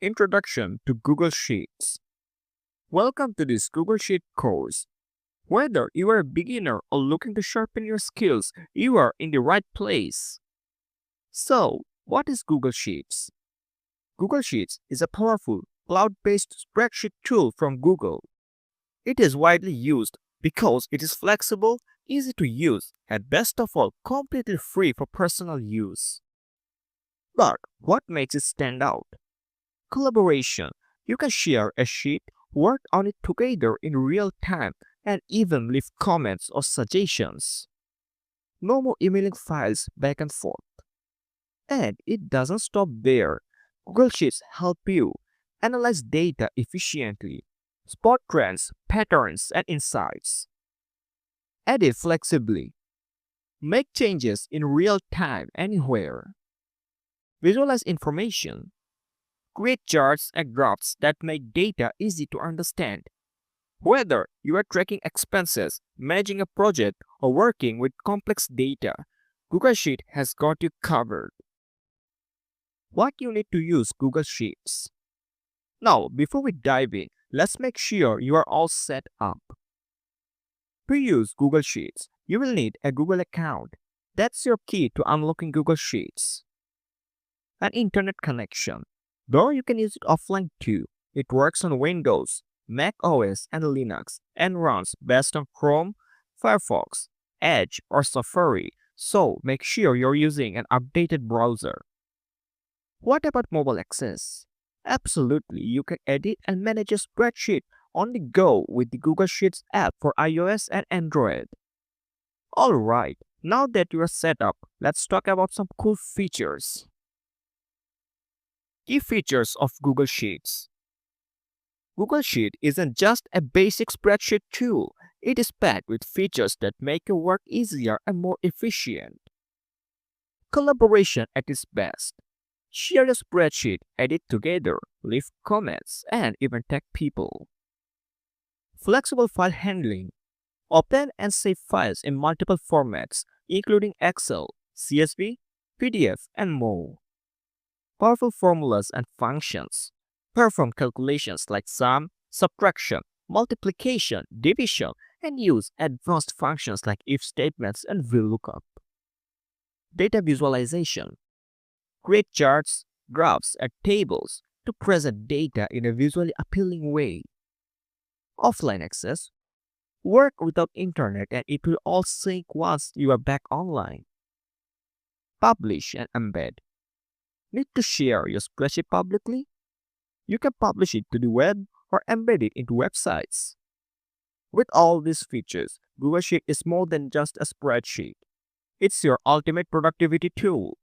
Introduction to Google Sheets. Welcome to this Google Sheet course. Whether you are a beginner or looking to sharpen your skills, you are in the right place. So, what is Google Sheets? Google Sheets is a powerful cloud-based spreadsheet tool from Google. It is widely used because it is flexible, easy to use, and best of all, completely free for personal use. But what makes it stand out? Collaboration. You can share a sheet, work on it together in real time, and even leave comments or suggestions. No more emailing files back and forth. And it doesn't stop there. Google Sheets help you analyze data efficiently, spot trends, patterns, and insights. Edit flexibly. Make changes in real time anywhere. Visualize information. Create charts and graphs that make data easy to understand. Whether you are tracking expenses, managing a project, or working with complex data, Google Sheet has got you covered. What you need to use Google Sheets? Now, before we dive in, let's make sure you are all set up. To use Google Sheets, you will need a Google account. That's your key to unlocking Google Sheets. An internet connection. Though you can use it offline too. It works on Windows, Mac OS, and Linux, and runs best on Chrome, Firefox, Edge, or Safari, so make sure you're using an updated browser. What about mobile access? Absolutely, you can edit and manage a spreadsheet on the go with the Google Sheets app for iOS and Android. Alright, now that you are set up, let's talk about some cool features. Key features of Google Sheets. Google Sheet isn't just a basic spreadsheet tool, it is packed with features that make your work easier and more efficient. Collaboration at its best. Share a spreadsheet, edit together, leave comments, and even tag people. Flexible file handling. Open and save files in multiple formats, including Excel, CSV, PDF, and more. Powerful formulas and functions. Perform calculations like sum, subtraction, multiplication, division, and use advanced functions like if statements and VLOOKUP. Data visualization. Create charts, graphs, and tables to present data in a visually appealing way. Offline access. Work without internet and it will all sync once you are back online. Publish and embed. Need to share your spreadsheet publicly? You can publish it to the web or embed it into websites. With all these features, Google Sheet is more than just a spreadsheet. It's your ultimate productivity tool.